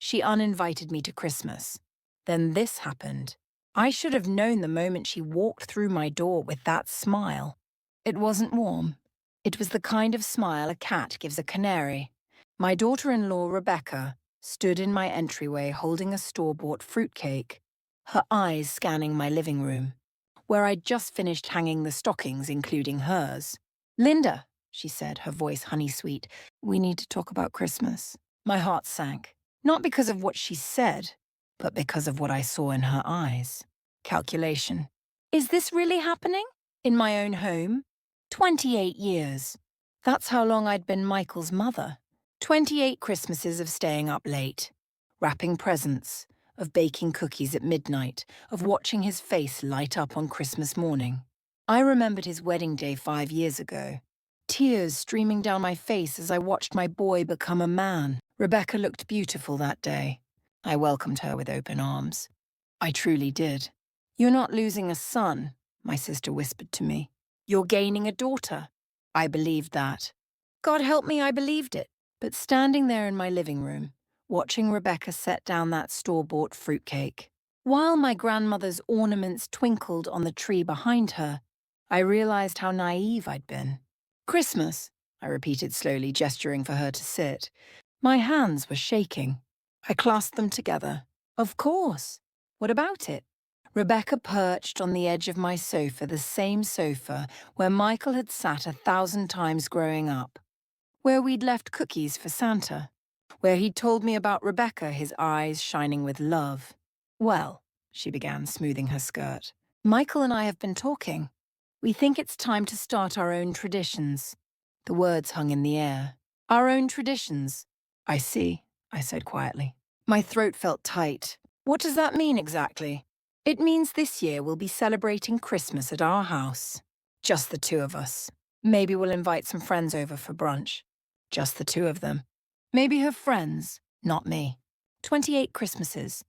She uninvited me to Christmas. Then this happened. I should have known the moment she walked through my door with that smile. It wasn't warm. It was the kind of smile a cat gives a canary. My daughter-in-law, Rebecca, stood in my entryway holding a store-bought fruitcake, her eyes scanning my living room, where I'd just finished hanging the stockings, including hers. "Linda," she said, her voice honey-sweet, "we need to talk about Christmas." My heart sank, not because of what she said, but because of what I saw in her eyes. Calculation. Is this really happening? In my own home? 28 years. That's how long I'd been Michael's mother. 28 Christmases of staying up late, wrapping presents, of baking cookies at midnight, of watching his face light up on Christmas morning. I remembered his wedding day 5 years ago. Tears streaming down my face as I watched my boy become a man. Rebecca looked beautiful that day. I welcomed her with open arms. I truly did. "You're not losing a son," my sister whispered to me. "You're gaining a daughter." I believed that. God help me, I believed it. But standing there in my living room, watching Rebecca set down that store-bought fruitcake, while my grandmother's ornaments twinkled on the tree behind her, I realized how naive I'd been. "Christmas," I repeated slowly, gesturing for her to sit. My hands were shaking. I clasped them together. "Of course. What about it?" Rebecca perched on the edge of my sofa, the same sofa where Michael had sat 1,000 times growing up, where we'd left cookies for Santa, where he'd told me about Rebecca, his eyes shining with love. "Well," she began, smoothing her skirt, "Michael and I have been talking. We think it's time to start our own traditions." The words hung in the air. "Our own traditions." "I see," I said quietly. My throat felt tight. "What does that mean exactly?" "It means this year we'll be celebrating Christmas at our house. Just the two of us. Maybe we'll invite some friends over for brunch. Just the two of them. Maybe her friends, not me. 28 Christmases.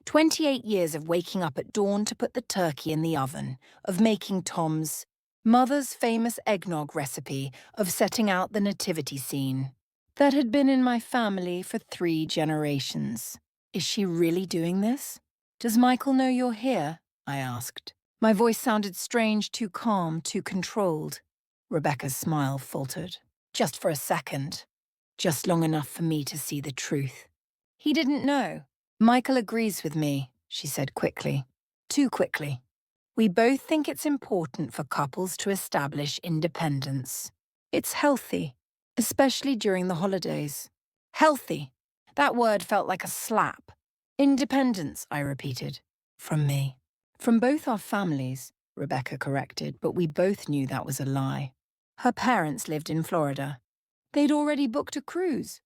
28 years of waking up at dawn to put the turkey in the oven, of making Tom's mother's famous eggnog recipe, of setting out the nativity scene. That had been in my family for 3 generations. Is she really doing this? "Does Michael know you're here?" I asked. My voice sounded strange, too calm, too controlled. Rebecca's smile faltered. "Just for a second. Just long enough for me to see the truth." "He didn't know." "Michael agrees with me," she said quickly. Too quickly. "We both think it's important for couples to establish independence. It's healthy, especially during the holidays." Healthy. That word felt like a slap. "Independence," I repeated. "From me." "From both our families," Rebecca corrected, but we both knew that was a lie. Her parents lived in Florida. They'd already booked a cruise.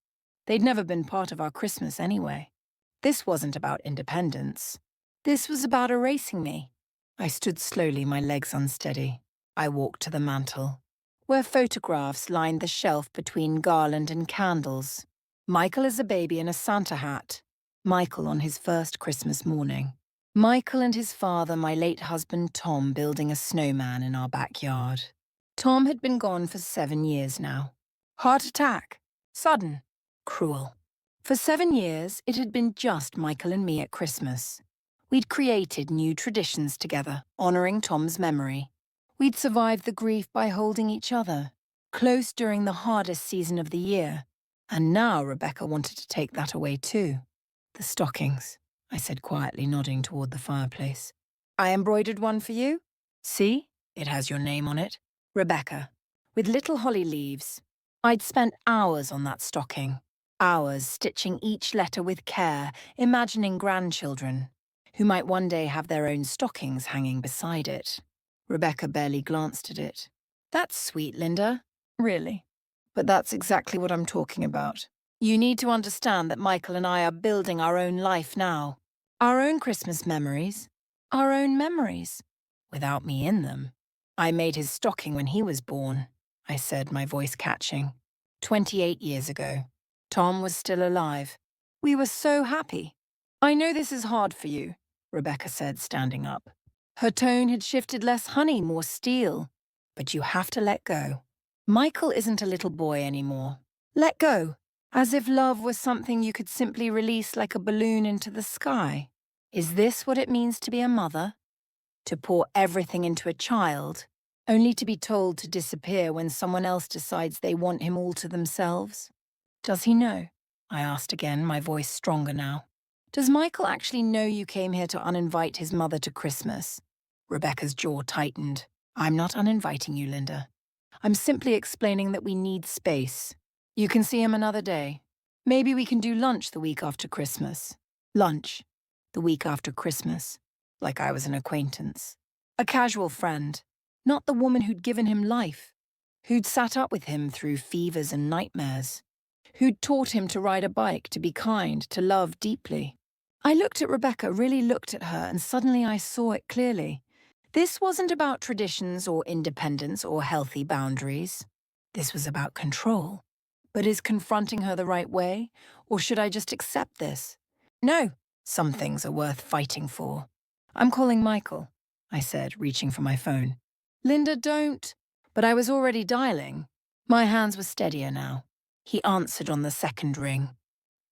They'd never been part of our Christmas anyway. This wasn't about independence. This was about erasing me. I stood slowly, my legs unsteady. I walked to the mantel, where photographs lined the shelf between garland and candles. Michael as a baby in a Santa hat. Michael on his first Christmas morning. Michael and his father, my late husband Tom, building a snowman in our backyard. Tom had been gone for 7 years now. Heart attack. Sudden. Cruel. For 7 years, it had been just Michael and me at Christmas. We'd created new traditions together, honoring Tom's memory. We'd survived the grief by holding each other, close during the hardest season of the year. And now Rebecca wanted to take that away too. "The stockings," I said quietly, nodding toward the fireplace. "I embroidered one for you. See? It has your name on it. Rebecca, with little holly leaves. I'd spent hours on that stocking. Hours stitching each letter with care, imagining grandchildren, who might one day have their own stockings hanging beside it." Rebecca barely glanced at it. "That's sweet, Linda. Really. But that's exactly what I'm talking about. You need to understand that Michael and I are building our own life now. Our own Christmas memories. Our own memories. Without me in them. I made his stocking when he was born," I said, my voice catching. 28 years ago. Tom was still alive. We were so happy. "I know this is hard for you," Rebecca said, standing up. Her tone had shifted, less honey, more steel. "But you have to let go. Michael isn't a little boy anymore. Let go. As if love was something you could simply release like a balloon into the sky. Is this what it means to be a mother? To pour everything into a child, only to be told to disappear when someone else decides they want him all to themselves? Does he know? I asked again, my voice stronger now. Does Michael actually know you came here to uninvite his mother to Christmas? Rebecca's jaw tightened. I'm not uninviting you, Linda. I'm simply explaining that we need space. You can see him another day. Maybe we can do lunch the week after Christmas. Lunch. The week after Christmas. Like I was an acquaintance. A casual friend. Not the woman who'd given him life. Who'd sat up with him through fevers and nightmares. Who'd taught him to ride a bike, to be kind, to love deeply. I looked at Rebecca, really looked at her, and suddenly I saw it clearly. This wasn't about traditions or independence or healthy boundaries. This was about control. But is confronting her the right way? Or should I just accept this? No, some things are worth fighting for. I'm calling Michael, I said, reaching for my phone. Linda, don't. But I was already dialing. My hands were steadier now. He answered on the second ring.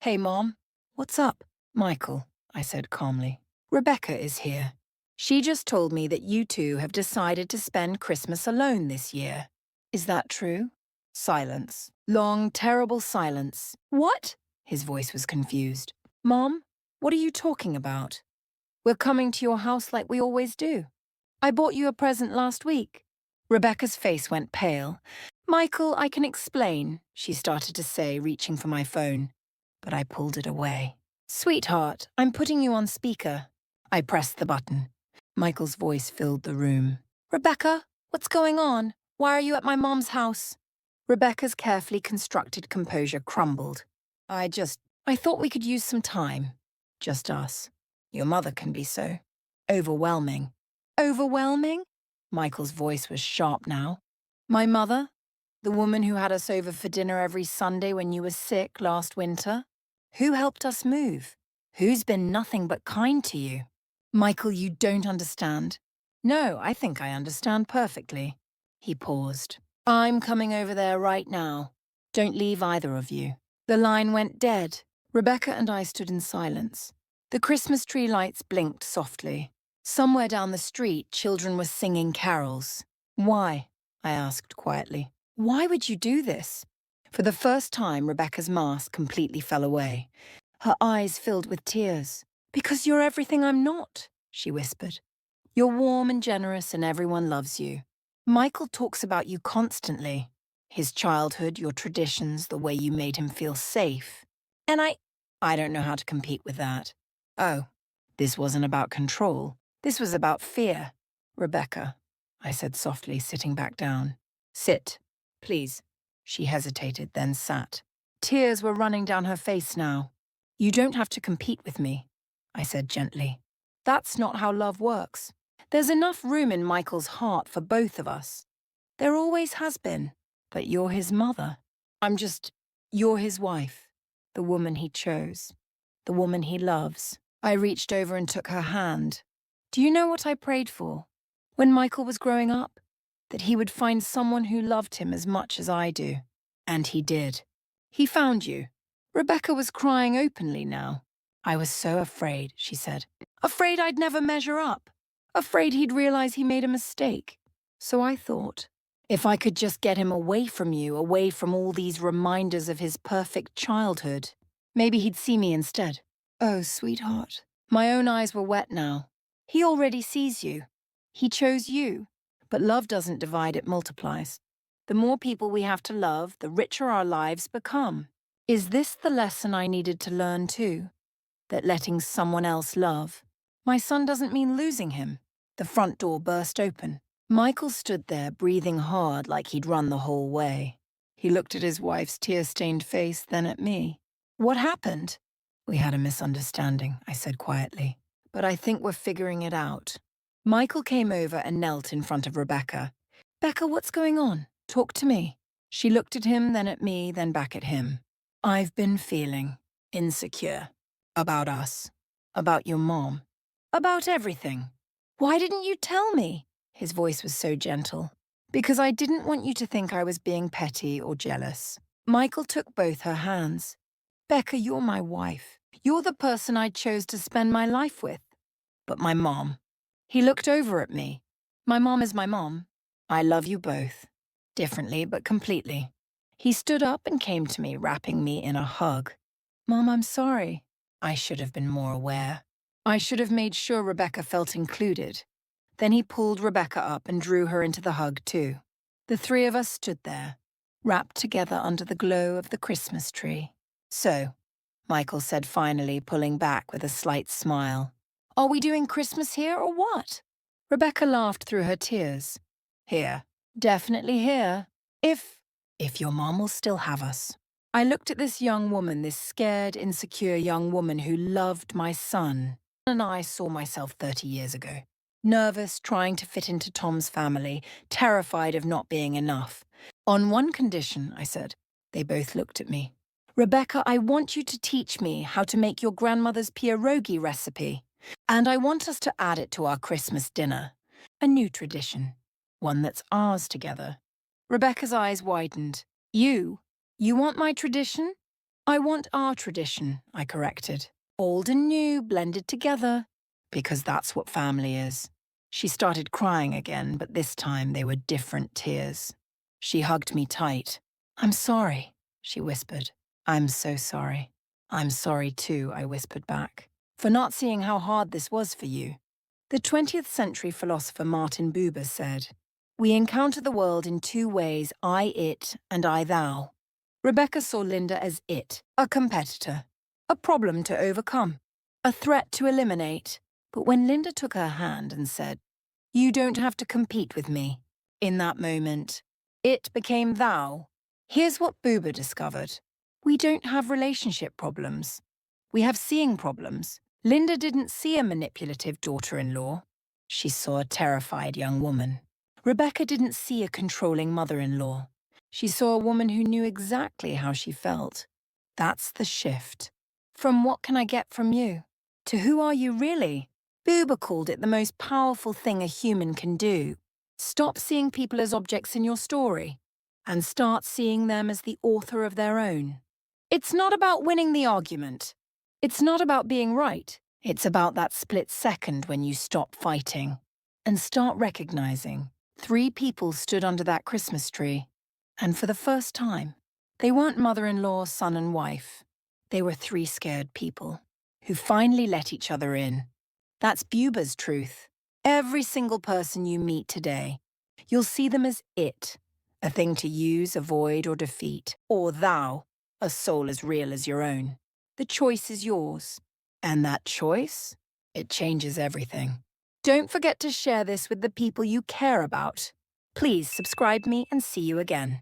Hey, Mom. What's up? Michael, I said calmly. Rebecca is here. She just told me that you two have decided to spend Christmas alone this year. Is that true? Silence. Long, terrible silence. What? His voice was confused. Mom, what are you talking about? We're coming to your house like we always do. I bought you a present last week. Rebecca's face went pale. Michael, I can explain, she started to say, reaching for my phone. But I pulled it away. Sweetheart, I'm putting you on speaker. I pressed the button. Michael's voice filled the room. Rebecca, what's going on? Why are you at my mom's house? Rebecca's carefully constructed composure crumbled. I thought we could use some time. Just us. Your mother can be so overwhelming. Overwhelming? Michael's voice was sharp now. My mother? The woman who had us over for dinner every Sunday when you were sick last winter? Who helped us move? Who's been nothing but kind to you? Michael, you don't understand. No, I think I understand perfectly. He paused. I'm coming over there right now. Don't leave either of you. The line went dead. Rebecca and I stood in silence. The Christmas tree lights blinked softly. Somewhere down the street, children were singing carols. Why? I asked quietly. Why would you do this? For the first time, Rebecca's mask completely fell away. Her eyes filled with tears. Because you're everything I'm not, she whispered. You're warm and generous and everyone loves you. Michael talks about you constantly. His childhood, your traditions, the way you made him feel safe. And I don't know how to compete with that. Oh, this wasn't about control. This was about fear. Rebecca, I said softly, sitting back down. Sit, please. She hesitated, then sat. Tears were running down her face now. You don't have to compete with me, I said gently. That's not how love works. There's enough room in Michael's heart for both of us. There always has been. But you're his mother. You're his wife. The woman he chose. The woman he loves. I reached over and took her hand. Do you know what I prayed for? When Michael was growing up? That he would find someone who loved him as much as I do. And he did. He found you. Rebecca was crying openly now. I was so afraid, she said. Afraid I'd never measure up. Afraid he'd realize he made a mistake. So I thought, if I could just get him away from you, away from all these reminders of his perfect childhood, maybe he'd see me instead. Oh, sweetheart. My own eyes were wet now. He already sees you. He chose you. But love doesn't divide, it multiplies. The more people we have to love, the richer our lives become. Is this the lesson I needed to learn too? That letting someone else love? My son doesn't mean losing him. The front door burst open. Michael stood there, breathing hard like he'd run the whole way. He looked at his wife's tear-stained face, then at me. What happened? We had a misunderstanding, I said quietly. But I think we're figuring it out. Michael came over and knelt in front of Rebecca. Becca, what's going on? Talk to me. She looked at him, then at me, then back at him. I've been feeling insecure. About us. About your mom. About everything. Why didn't you tell me? His voice was so gentle. Because I didn't want you to think I was being petty or jealous. Michael took both her hands. Becca, you're my wife. You're the person I chose to spend my life with. But my mom. He looked over at me. My mom is my mom. I love you both. Differently, but completely. He stood up and came to me, wrapping me in a hug. Mom, I'm sorry. I should have been more aware. I should have made sure Rebecca felt included. Then he pulled Rebecca up and drew her into the hug too. The three of us stood there, wrapped together under the glow of the Christmas tree. So, Michael said finally, pulling back with a slight smile, are we doing Christmas here or what? Rebecca laughed through her tears. Here. Definitely here. If your mom will still have us. I looked at this young woman, this scared, insecure young woman who loved my son. And I saw myself 30 years ago. Nervous, trying to fit into Tom's family, terrified of not being enough. On one condition, I said. They both looked at me. Rebecca, I want you to teach me how to make your grandmother's pierogi recipe. And I want us to add it to our Christmas dinner. A new tradition. One that's ours together. Rebecca's eyes widened. You want my tradition? I want our tradition, I corrected. Old and new, blended together. Because that's what family is. She started crying again, but this time they were different tears. She hugged me tight. I'm sorry, she whispered. I'm so sorry. I'm sorry too, I whispered back, for not seeing how hard this was for you. The 20th century philosopher Martin Buber said, we encounter the world in two ways, I, it, and I, thou. Rebecca saw Linda as it, a competitor, a problem to overcome, a threat to eliminate. But when Linda took her hand and said, you don't have to compete with me, in that moment, it became thou. Here's what Buber discovered. We don't have relationship problems. We have seeing problems. Linda didn't see a manipulative daughter-in-law. She saw a terrified young woman. Rebecca didn't see a controlling mother-in-law. She saw a woman who knew exactly how she felt. That's the shift. From what can I get from you? To who are you really? Buber called it the most powerful thing a human can do. Stop seeing people as objects in your story and start seeing them as the author of their own. It's not about winning the argument. It's not about being right. It's about that split second when you stop fighting and start recognizing 3 people stood under that Christmas tree. And for the first time, they weren't mother-in-law, son and wife. They were 3 scared people who finally let each other in. That's Buber's truth. Every single person you meet today, you'll see them as it, a thing to use, avoid, or defeat, or thou, a soul as real as your own. The choice is yours. And that choice, it changes everything. Don't forget to share this with the people you care about. Please subscribe me and see you again.